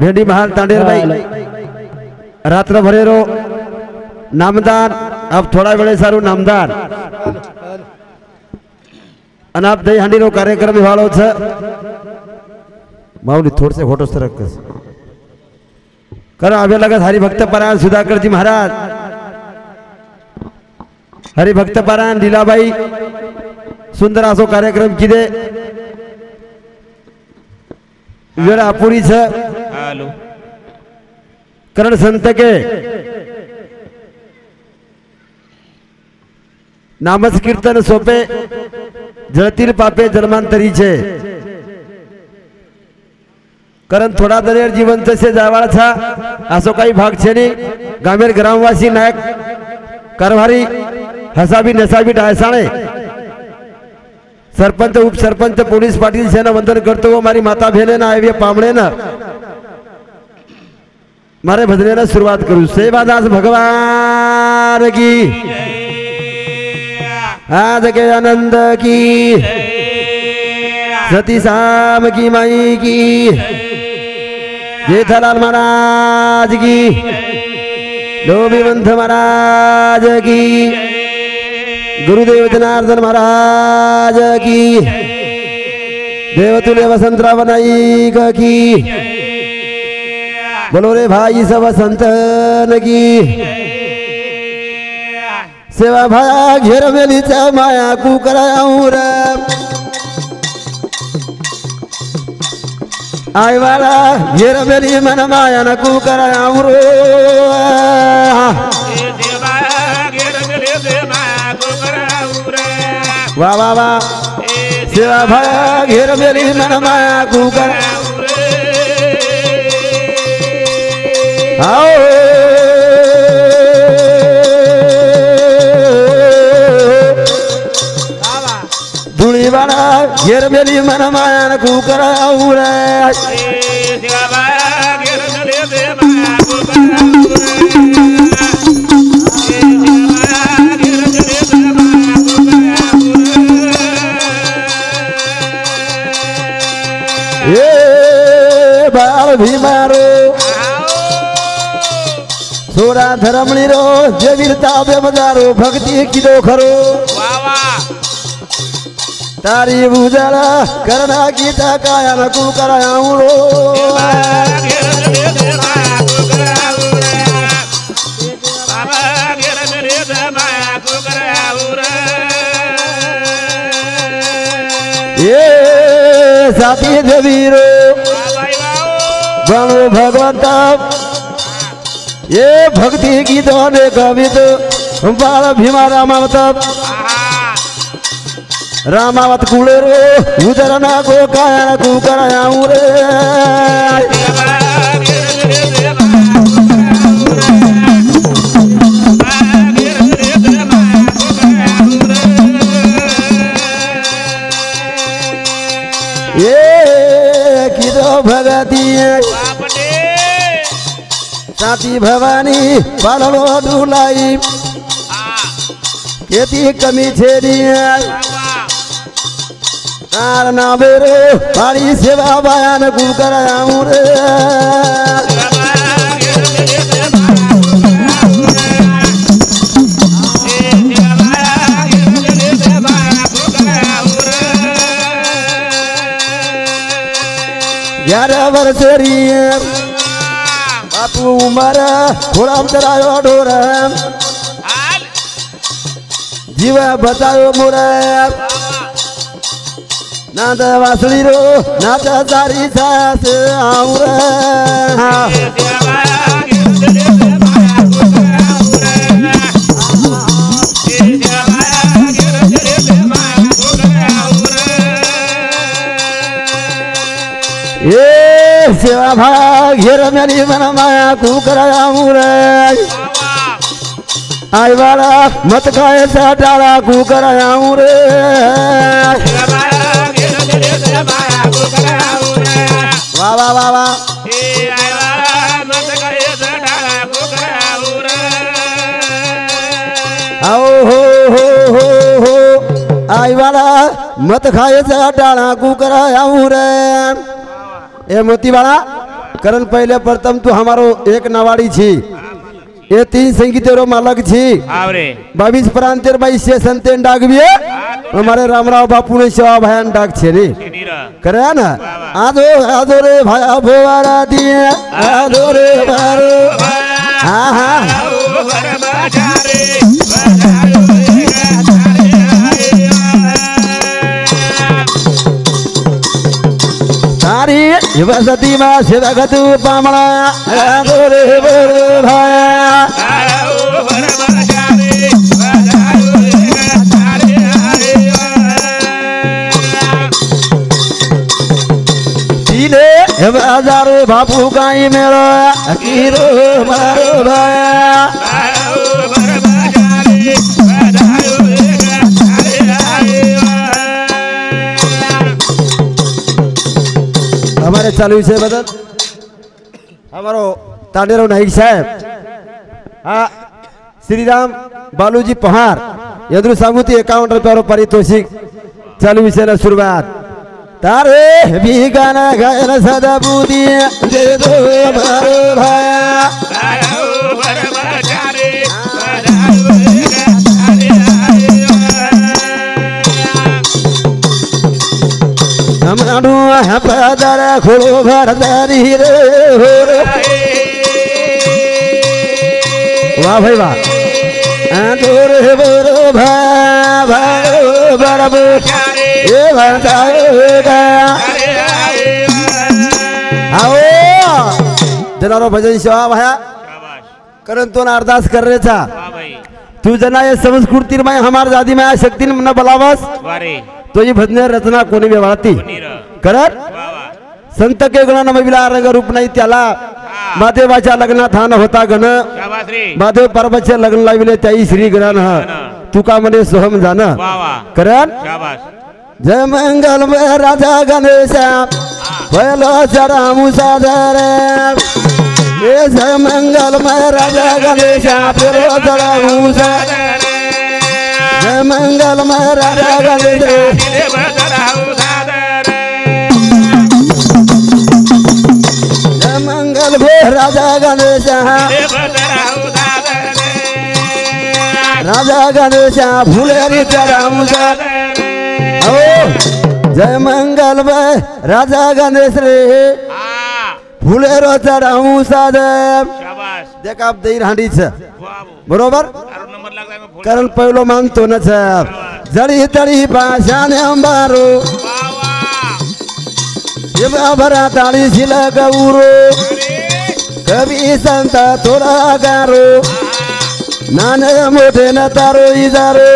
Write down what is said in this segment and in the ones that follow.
भेंडी महाल तांडेर भाई रात्र भरेरो नामदान अब थोड़ा वेळे सारू नामदान अनाप दही हांडी नो कार्यक्रम वाळो छ माऊली थोडसे फोटो सरक कारण आवे लगत हरिभक्त परायण सुधाकर जी महाराज हरिभक्त परायण लीलाबाई सुंदर असो कार्यक्रम किदे वेळ अपुरी छ करण संत के नामस कीर्तन सोपे जळतील पापे जन्मांतरी छे कारण थोड़ा दरेर जीवन तसे जावाळ था असो काही भाग छे नी गामेर ग्रामवासी नायक कारभारी हसाबी नसाबी डायसाणे सरपंच उपसरपंच पोलीस पाटील सेना वंदन करतो वो मारी माता बहने ना आवे पामणे ना मारे भजने ना शुरुआत करू सेवादास भगवान की आज के आनंद की सती शाम की माई की जेठालाल महाराज की लोभीवंत महाराज की गुरुदेव जनार्दन महाराज की देवतुल्य वसंतराव नाईक की बोलो रे भाई सब संतन की सेवा भाया घेर मेलीचा माया कू कराऊं रे आई वाला घेर मेली मन माया न कू कराऊं रे वाह वाह वाह सेवा भाया घेर मेली मन माया कू कराऊं रे आओ धूली वाला घेर मेली मन माया न कू कराऊं रे ये बाल भीमारो सोरा धर्मणी रो जे वीरता बेमजारो भक्ति किदो खरो तारी बुझाला करना गीता काया न कू कराऊं रो ये साथी देवीरो बनो भगवंता ये भक्ति गीतों ने कवित बाल भीमा रामावत रामावत कुलेरो उदरना को काया कू कराऊं रे ये किदो भगती साथी भवानी पालो डुलाई केती कमी छेड़ी तार ना बेरो पारी सेवा बयान कू कराऊं रे ग्यारह वर्षरी बापू उमर थोड़ा तरायो ढोर जीव बतायो मोर नाथ वासली रो नाथ सारी सास आऊं रे ये सेवा भाग घेर मेरी मन माया कू कराऊं रे आई वाला मत खाए सा डाला कू कराऊं रे वाह वाह वाह वाह आओ हो आई वाला मत खाए सा डाला कू कराऊं रे ए मोती वाला करण पहले प्रथम तू हमारो एक नवाड़ी छी ये 3 संगीतेरो मालक छी 22 प्रांतेर 22 संतेन डाक भी हमारे रामराव बापू ने सेवा भयान डाक छे रे करे ना आदो आदो रे भाई भोवारा दिए आदो रे बारो हां हां तारी युवसती मा सेवकतु पामणा आदो रे बारो भाया बाजारो बापू गाई मेरो अकीरो मारो भाया हमारे चालू से बदल हमारो तांडेरो नाइक साहब हाँ श्रीराम बालूजी पहाड़ यदु सामुती 51 रुपया पारितोषिक चालू विषय शुरुआत तारे भी गाना गायन सदा बूदी दे दो मारो भाया हमारू पदर खोलो भरदारी रे हो रे वाह भाई वाह आदोर बोरो भाई बराबर ये बताएगा आओ जनारो भजन सेवा भाया करण तो अरदास कर रहे था तू जना ये संस्कृति में हमार जाति में शक्ति न बलावस तो ये भजन रचना कोणी व्यवहारती करत संत के गुण न मिला रंग रूप नहीं त्याला महादेवाच्या लग्नात हा न होता गण महादेव पर्वतच्या लग्न लाविले त्याई श्री गण तू का म्हणे सोहम जान करण जय मंगल में राजा गणेश पहलो चरामु सादर ये जय मंगल में राजा गणेश पहलो चरामु सादर जय मंगल में राजा गणेश जय मंगल में राजा गणेश राजा गणेश फुलेरी चरामु सादर जय मंगल भाई राजा गणेश रे फुलेरो चढ़ाऊ सादेव देख आप दही हांडी छ बरोबर कारण पहिलो मानतो न छ जड़ी तड़ी पाशाने अंबारो ये बाबरा ताली छिला गौरो कभी संत थोड़ा गारो नाने मोटे न तारो इजारो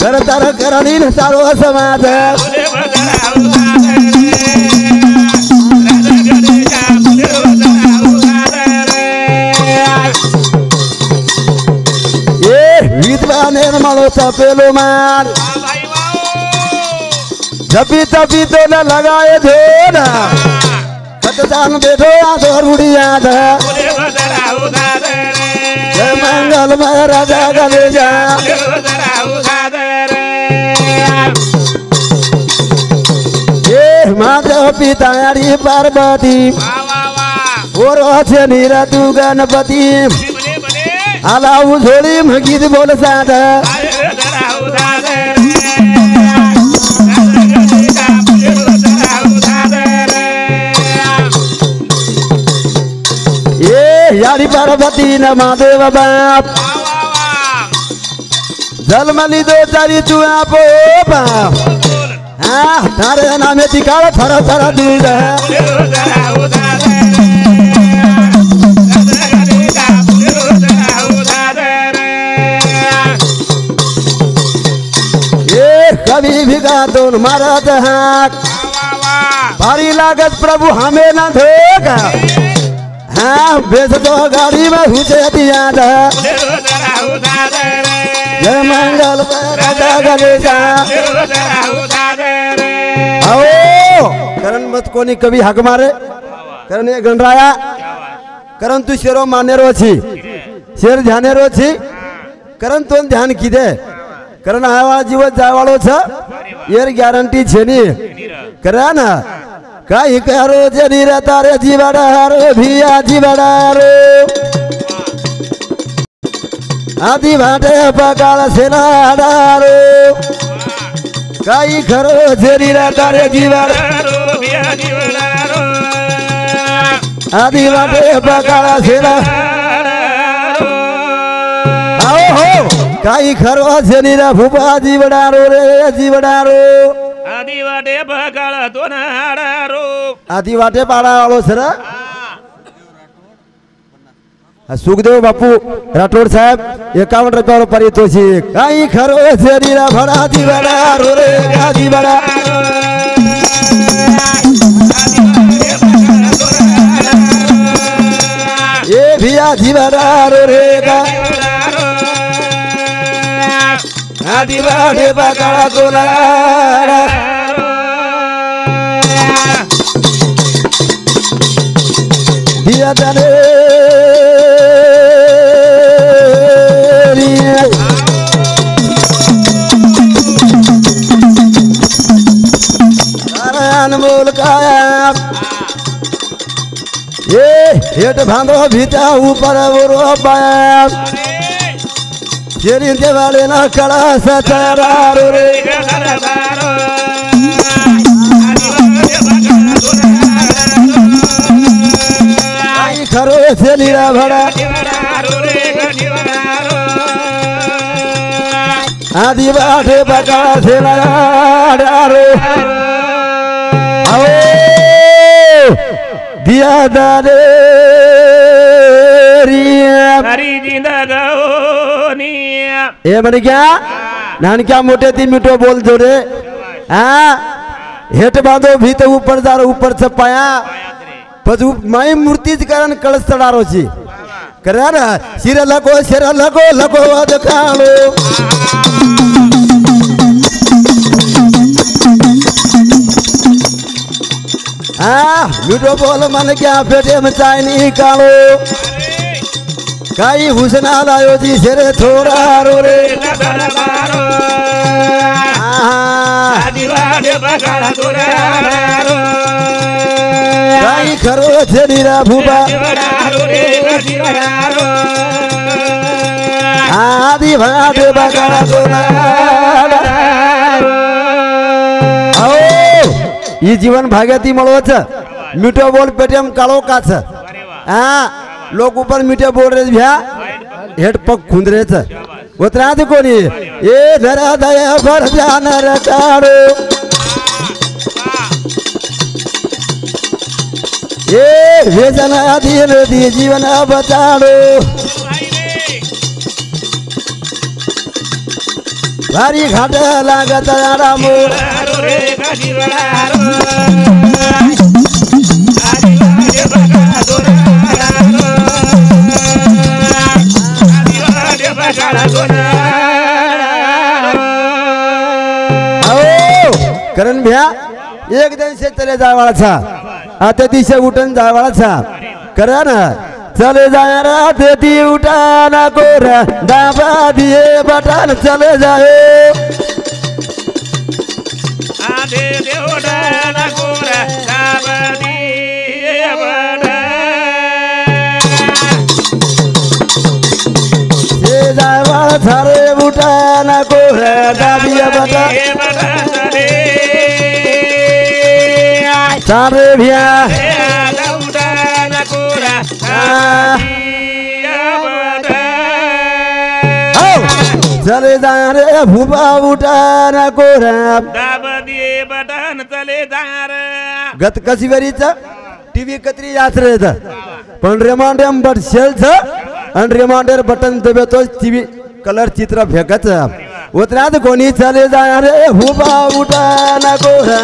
कर तार करनी न सारो समाज ये विद्वान निर्मलो सपेलो मान जपी तपी तो न लगाए धोना सतजान बैठो आधोर उड़िया धा जय मंगल में राजा गणेश माधव पितारी पार्वती और अच्छे नीरा तू गणपति अलाऊ झोली मगीद बोल साधा ये यारी पार्वती न महादेव बाप जलमली दो चारी तू आप बाप हाँ तारे नामे तिकाल थरा थरा दूध ये कभी भी गा तो मारत हाथ भारी लागत प्रभु हमें न धोखा हाँ बेच दो गाड़ी में हुचे दिया जय मंगल राजा गणेश आओ करण मत कोनी कभी हक मारे करण ये गणराया करण तू शेरो मानेरो छी शेर ध्यानेरो छी करण तो ध्यान कीदे करण आवा जीव जावाळो छ येर गॅरंटी छेनी करा ना कई करो जनी रे तारे जीवड़ारो भिया जीवड़ारो आदि भाटे पकाल सेनाडारो कई करो जनी रे तारे जीवड़ारो भिया जीवड़ारो आदि भाटे पकाल सेनाडारो आओ हो कई करो जनी रे भूपा जीवड़ारो रे जीवड़ारो आदि वाटे पकाल तो नाडारो आदि वाटे पाड़ा वालो सर सुखदेव बापू राठौड़ साहब 51 रुपये पारितोषिक कई खरो शरीरा भड़ा जीवड़ारो रे जीवड़ा ये भिया जीवड़ारो रे आदि वाटे पकाल तो नाड़ा दिया जाने अनमोल काया ये हेट भांगो भीता ऊपर वो पाया शेरी देवाले ना कड़ा सचारो रे खरो से लीरा भड़ा आदि बाटे पका से डारो आओ दिया दारे हरी जिंदगानिया ये मन क्या नान क्या मोटे तीन मिनटों बोल दो रे हाँ हेट बांधो भी तो ऊपर जारो ऊपर से पाया पजू माई मूर्ति कारण कलश चढ़ारो छी करे ना सिर लगो लगो अद कालो हाँ मीठो बोल मन क्या पेटे में चाय नहीं कालो कई हुसना लायो जी सिर थोड़ा रो रे कई खरो छेड़ीरा भूपा आदि भाटे बगाड़ा तो आओ ये जीवन भाग्यती मळो छ मीठो बोल पेटेम काळो का छ हां लोग ऊपर मीठे बोल रहे भ्या हेड पग खुंदरे छ उतरा दे कोनी ए धरा दया पर जान रचाड़ो ए वेदना दीन दी जीवन बचाड़ो भारी घाट लागत रामो करण भैया एक दिन से चले जाए वाला था आते दी से उठन जाए वाला था करण चले जाए राते दी उठाना कोरा दाबा दिए बटन चले जाए आते दी उठाना कोरा दाबा दिए बटन ये जाए वाला थारे उठाना कोरा दाबिया बटन सारे भैया चले जा रे भूपा उठाना कोरा बटन चले जा रे गत कशी वेरीचा टीव्ही कत्री आसरे था पण रिमांडर बट सेल था आणि रिमांडर बटन दबे तो टीव्ही कलर चित्र फेकच उतरात कोणी चले जा रे भूपा उठाना कोरा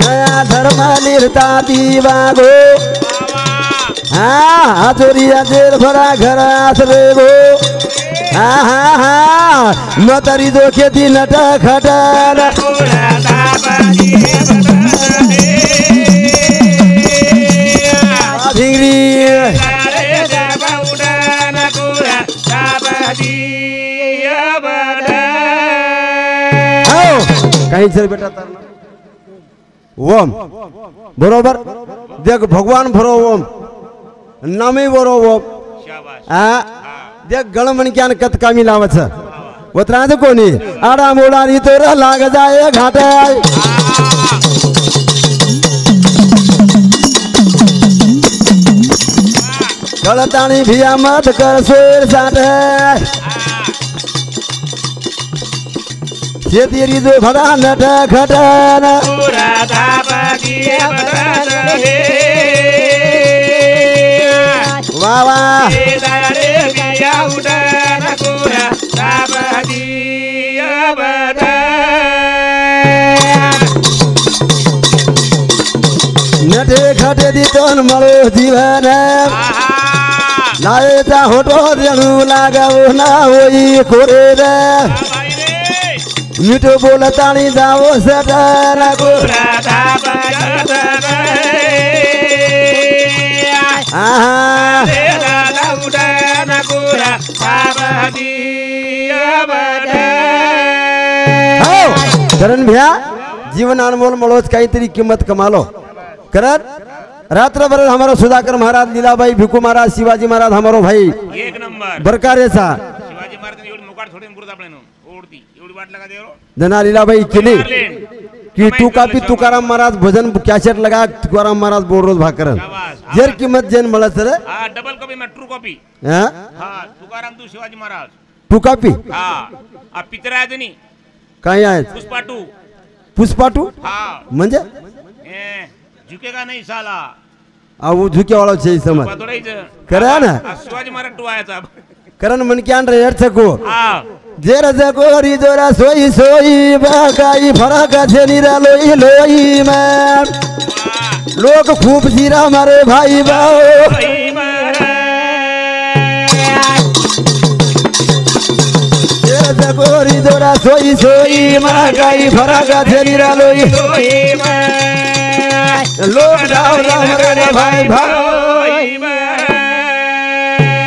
नया धर्म निर्ता दीवागो हाँ आचोरिया जेल भरा घर आसरे गो हाँ हाँ हाँ मतरी दो खेती नटा खटा काही चल बेटा तार ओम बरोबर देख भगवान भरो ओम नामे बरो ओम देख गणमन ज्ञान कत कामी लावच वत्राज कोणी आडा मोडा नी तोरा लाग जाए घाटाय गलतानी भिया मत कर सोर साटे ये तेरी जो भड़ा नट खटन पूरा दाबगी बदले वाह वाह ये दारे भिया उड़न पूरा दाबगी बदले नटे खटे दी तोन मरो जीवन लाए ता होटो देनु लगाओ ना होई खोरे रे मिठो बोलतानी जाओ सटन पूरा दाबगी आहा रे दादा उड़न पूरा दाबगी बदले हो करण भैया जीवन अनमोल मळोच काहीतरी किंमत कमालो करण रात्रभर हमारा सुधाकर महाराज लीलाबाई भिकू महाराज शिवाजी महाराज हमारो भाई एक नंबर बरकारेचा शिवाजी महाराज एवढी मुकाट थोडी मुरत आपल्यानो ओढती एवढी वाट लगा देरो जना लीलाबाई केली कि तू कापी तुकाराम महाराज भजन कैसेट लगा तुकाराम महाराज बोल रोज भाकरन जर किंमत जेन મળે रे हां डबल कॉपी में ट्रू कॉपी हां हां तुकाराम तू शिवाजी महाराज तू कापी हां आ पितराजनी काय आहे पुष्पाटू हां म्हणजे झुकेगा नहीं साला वो झुके वाला छे समझ करा ना शिवाजी महाराज टू आया था करण मन क्या रे यार छको हां जेर जको री जोरा सोई सोई बाकाई फरक छे निरा लोई लोई में लोग खूब जीरा मारे भाई बाओ जेर जको री जोरा सोई सोई बाकाई फरक छे निरा लोई लोई में लोग राव राम रे भाई भाई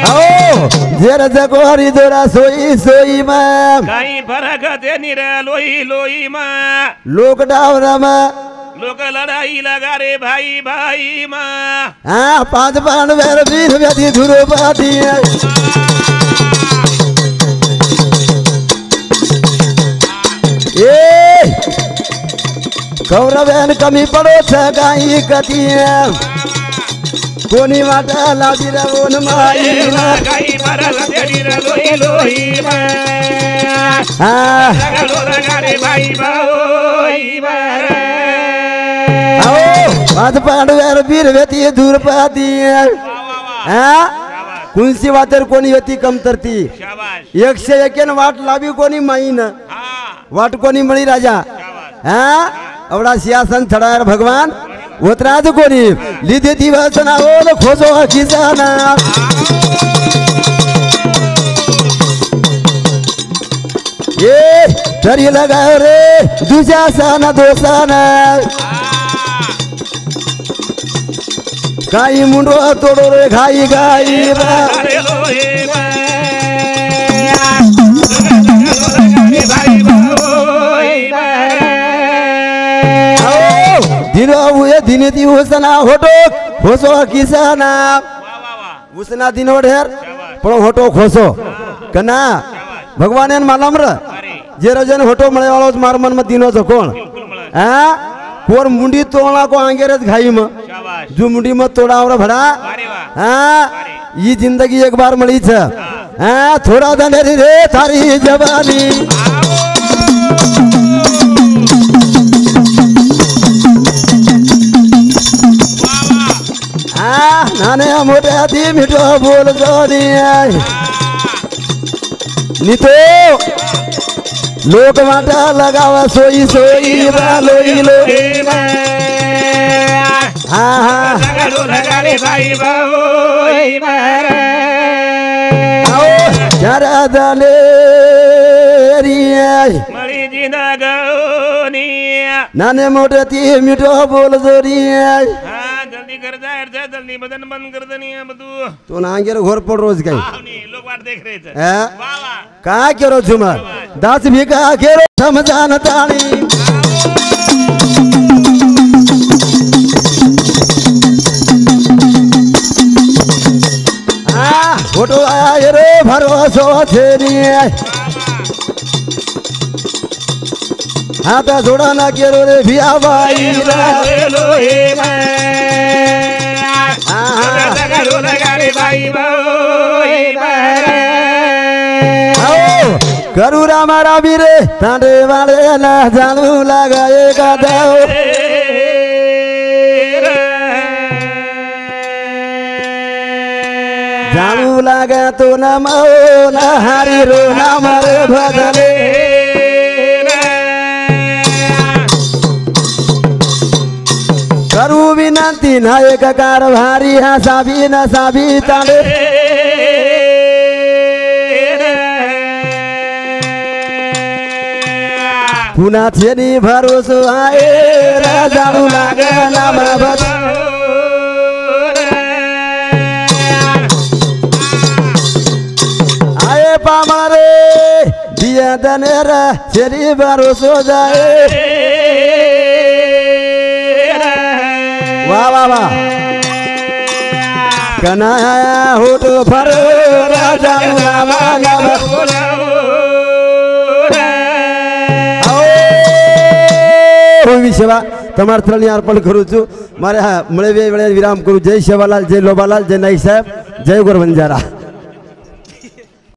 आओ जेर जको हरी जोरा सोई सोई में काई फरक दे निरे लोई लोई में लोग डाव राम लोग लड़ाई लगा रे भाई भाई में हां पांच पांड वेर वीर व्यति धुरपाती ए कौरवेन कमी पड़ो छगाई कतिया कोनी वाटा लादी रे ओन माई लगाई परल तेरी रे लोई लोई में हां लगलो लगा रे भाई भाई बारे आओ पांच पांडवर वीर व्यती दूर पाती हां कुणसी वाटर कोणी व्यती कम तरती शाबाश 101 वाट लावी कोणी माईन हां वाट कोणी मळी राजा हां अवडा सिंहासन चढायर भगवान वतराज कोणी लिदे दिवस नाओल खोजो खिजाना ये तरी लगा रे दुजा साना दोसाना काई मुंडो तोडो रे घाई घाई रे लोई में दिनो हुए दिने दी हुसना होटो खोसो किसाना हुसना दिनो ढेर पण होटो खोसो कना भगवान मालम र जे रजन होटो मळे वाळो मार मन में दिनो जो कोण हां कोर मुंडी तोड़ा को आंगेरज घाई में जो मुंडी में तोड़ा और भड़ा हां ये जिंदगी एक बार मળી छ हां थोड़ा दंडरी रे थारी जवानी नाने मोटे दी मिठो बोल जोनी नी तो लोक माटा लगावा सोई सोई लोई लोई हाँ हाँ लगा रे भाई भाई जरा दले मरी जिंदगानी नाने मोटे ती मिठो बोल जोनी जल्दी कर जा जल्दी बदन बंद कर देनी है बदू तो नांगेर घोर पड़ रोज गई लोग वाट देख रहे थे का करो झुमर 10 भी का केरो समझान ताणी બસો છે ની હા તો જોડા ના કેરો રે ભિયા ભાઈ રેલો હે સગરો લગાડે ભાઈ કરું રામા રામી રે તાંડે વાળે ના જાણું લાગાય કાદાઓ જાણું લાગે તો નમ ના હારી રો નામ રે ભજલે કરું વિનંતી ના એક કાર ભારી હા સાબી ના સાબી તાંડે પુના છેની ભરોસો આએ રાજાનું લાગે નામ ભજ આએ પામારે દિયા દનેરા છેની ભરોસો જાય વાહ વાહ વાહ કનાયા હોટ ફર રાજાનું નામ સેવા તમારા ત્રણની અર્પણ કરું છું મારે હા મળે વિરામ કરું જય સેવાલાલ જય લોબાલાલ જય નાઈ સાહેબ જય ગોર બંજારા